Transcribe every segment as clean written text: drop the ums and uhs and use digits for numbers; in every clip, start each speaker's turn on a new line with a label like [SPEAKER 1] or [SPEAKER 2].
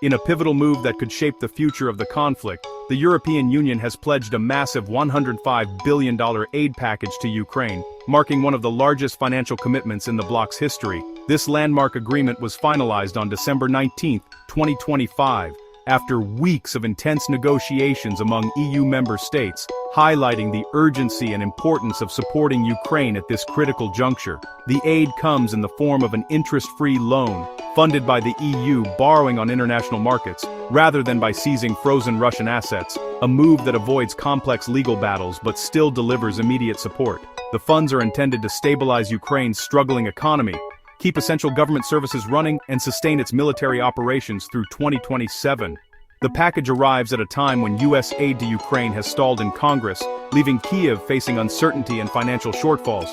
[SPEAKER 1] In a pivotal move that could shape the future of the conflict, the European Union has pledged a massive $105 billion aid package to Ukraine, marking one of the largest financial commitments in the bloc's history. This landmark agreement was finalized on December 19, 2025, after weeks of intense negotiations among EU member states, highlighting the urgency and importance of supporting Ukraine at this critical juncture. The aid comes in the form of an interest-free loan, funded by the EU borrowing on international markets, rather than by seizing frozen Russian assets, a move that avoids complex legal battles but still delivers immediate support. The funds are intended to stabilize Ukraine's struggling economy, keep essential government services running, and sustain its military operations through 2027. The package arrives at a time when U.S. aid to Ukraine has stalled in Congress, leaving Kyiv facing uncertainty and financial shortfalls.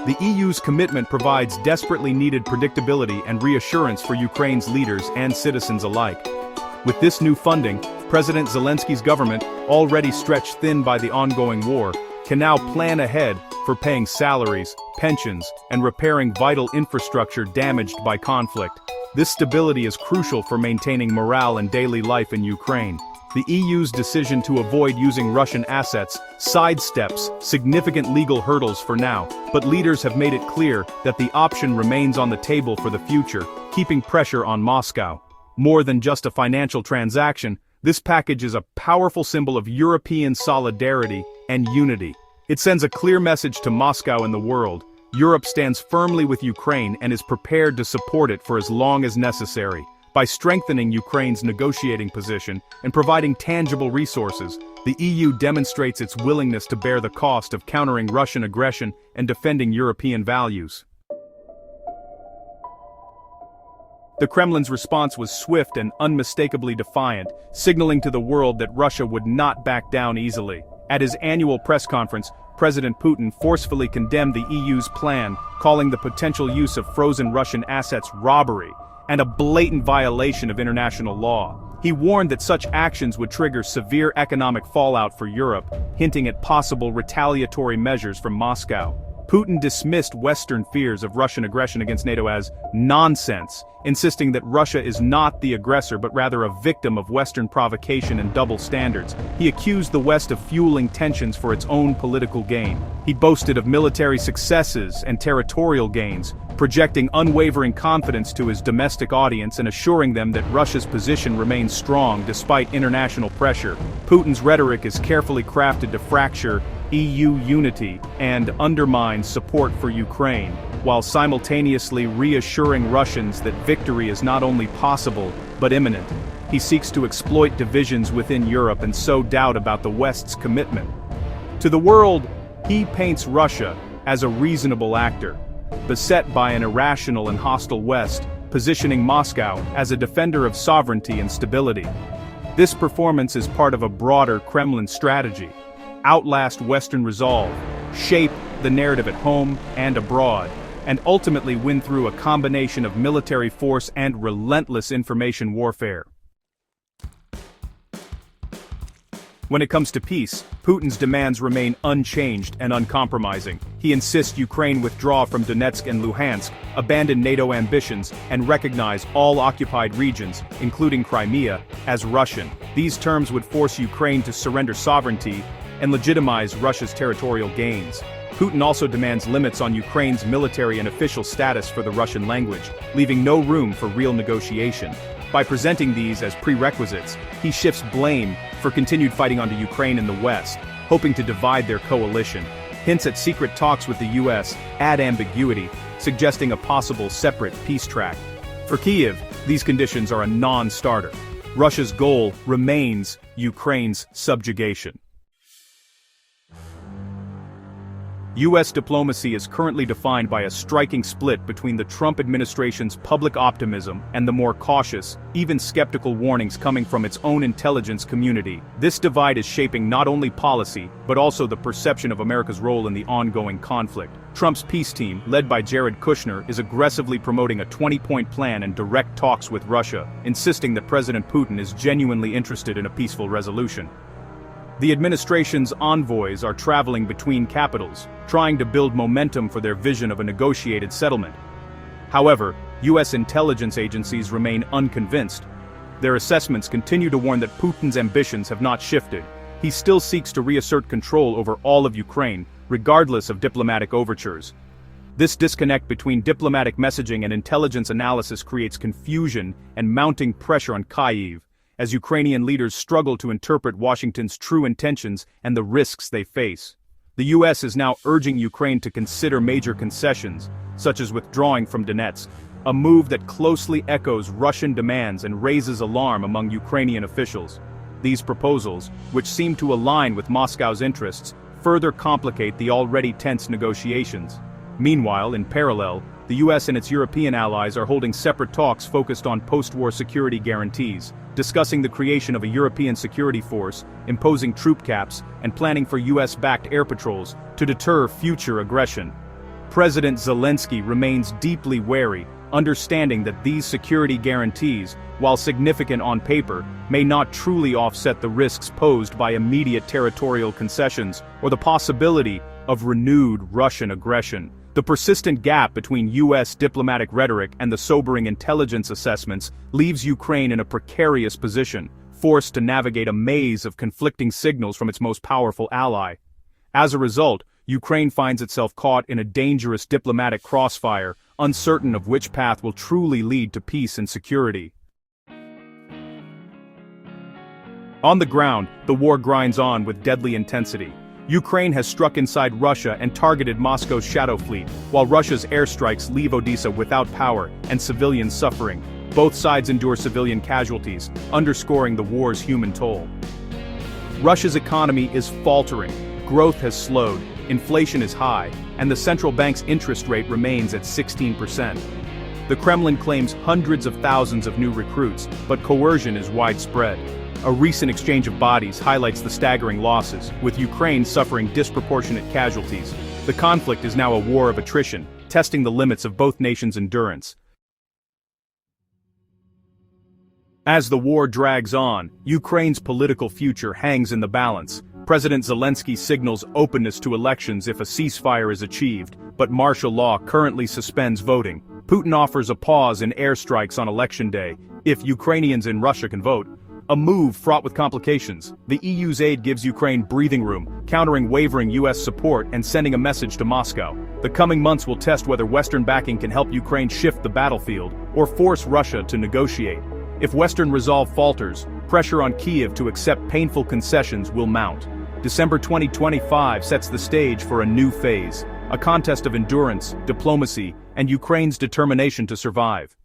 [SPEAKER 1] The EU's commitment provides desperately needed predictability and reassurance for Ukraine's leaders and citizens alike. With this new funding, President Zelensky's government, already stretched thin by the ongoing war, can now plan ahead for paying salaries, pensions, and repairing vital infrastructure damaged by conflict. This stability is crucial for maintaining morale and daily life in Ukraine. The EU's decision to avoid using Russian assets sidesteps significant legal hurdles for now, but leaders have made it clear that the option remains on the table for the future, keeping pressure on Moscow. More than just a financial transaction, this package is a powerful symbol of European solidarity and unity. It sends a clear message to Moscow and the world. Europe stands firmly with Ukraine and is prepared to support it for as long as necessary. By strengthening Ukraine's negotiating position and providing tangible resources, the EU demonstrates its willingness to bear the cost of countering Russian aggression and defending European values. The Kremlin's response was swift and unmistakably defiant, signaling to the world that Russia would not back down easily. At his annual press conference, President Putin forcefully condemned the EU's plan, calling the potential use of frozen Russian assets robbery and a blatant violation of international law. He warned that such actions would trigger severe economic fallout for Europe, hinting at possible retaliatory measures from Moscow. Putin dismissed Western fears of Russian aggression against NATO as nonsense, insisting that Russia is not the aggressor but rather a victim of Western provocation and double standards. He accused the West of fueling tensions for its own political gain. He boasted of military successes and territorial gains, projecting unwavering confidence to his domestic audience and assuring them that Russia's position remains strong despite international pressure. Putin's rhetoric is carefully crafted to fracture EU unity and undermine support for Ukraine, while simultaneously reassuring Russians that victory is not only possible, but imminent. He seeks to exploit divisions within Europe and sow doubt about the West's commitment. To the world, he paints Russia as a reasonable actor, beset by an irrational and hostile West, positioning Moscow as a defender of sovereignty and stability. This performance is part of a broader Kremlin strategy: outlast Western resolve, shape the narrative at home and abroad, and ultimately win through a combination of military force and relentless information warfare. When it comes to peace, Putin's demands remain unchanged and uncompromising. He insists Ukraine withdraw from Donetsk and Luhansk, abandon NATO ambitions, and recognize all occupied regions, including Crimea, as Russian. These terms would force Ukraine to surrender sovereignty and legitimize Russia's territorial gains. Putin also demands limits on Ukraine's military and official status for the Russian language, leaving no room for real negotiation. By presenting these as prerequisites, he shifts blame for continued fighting onto Ukraine in the West, hoping to divide their coalition. Hints at secret talks with the US add ambiguity, suggesting a possible separate peace track. For Kyiv, these conditions are a non-starter. Russia's goal remains Ukraine's subjugation. U.S. diplomacy is currently defined by a striking split between the Trump administration's public optimism and the more cautious, even skeptical warnings coming from its own intelligence community. This divide is shaping not only policy, but also the perception of America's role in the ongoing conflict. Trump's peace team, led by Jared Kushner, is aggressively promoting a 20-point plan and direct talks with Russia, insisting that President Putin is genuinely interested in a peaceful resolution. The administration's envoys are traveling between capitals, trying to build momentum for their vision of a negotiated settlement. However, U.S. intelligence agencies remain unconvinced. Their assessments continue to warn that Putin's ambitions have not shifted. He still seeks to reassert control over all of Ukraine, regardless of diplomatic overtures. This disconnect between diplomatic messaging and intelligence analysis creates confusion and mounting pressure on Kyiv, as Ukrainian leaders struggle to interpret Washington's true intentions and the risks they face. The US is now urging Ukraine to consider major concessions, such as withdrawing from Donetsk, a move that closely echoes Russian demands and raises alarm among Ukrainian officials. These proposals, which seem to align with Moscow's interests, further complicate the already tense negotiations. Meanwhile, in parallel, the US and its European allies are holding separate talks focused on post-war security guarantees, discussing the creation of a European security force, imposing troop caps, and planning for US-backed air patrols to deter future aggression. President Zelensky remains deeply wary, understanding that these security guarantees, while significant on paper, may not truly offset the risks posed by immediate territorial concessions or the possibility of renewed Russian aggression. The persistent gap between US diplomatic rhetoric and the sobering intelligence assessments leaves Ukraine in a precarious position, forced to navigate a maze of conflicting signals from its most powerful ally. As a result, Ukraine finds itself caught in a dangerous diplomatic crossfire, uncertain of which path will truly lead to peace and security. On the ground, the war grinds on with deadly intensity. Ukraine has struck inside Russia and targeted Moscow's shadow fleet, while Russia's airstrikes leave Odessa without power and civilians suffering. Both sides endure civilian casualties, underscoring the war's human toll. Russia's economy is faltering, growth has slowed, inflation is high, and the central bank's interest rate remains at 16%. The Kremlin claims hundreds of thousands of new recruits, but coercion is widespread. A recent exchange of bodies highlights the staggering losses, with Ukraine suffering disproportionate casualties. The conflict is now a war of attrition, testing the limits of both nations' endurance. As the war drags on, Ukraine's political future hangs in the balance. President Zelensky signals openness to elections if a ceasefire is achieved, but martial law currently suspends voting. Putin offers a pause in airstrikes on election day, if Ukrainians in Russia can vote. A move fraught with complications. The EU's aid gives Ukraine breathing room, countering wavering US support and sending a message to Moscow. The coming months will test whether Western backing can help Ukraine shift the battlefield, or force Russia to negotiate. If Western resolve falters, pressure on Kyiv to accept painful concessions will mount. December 2025 sets the stage for a new phase, a contest of endurance, diplomacy, and Ukraine's determination to survive.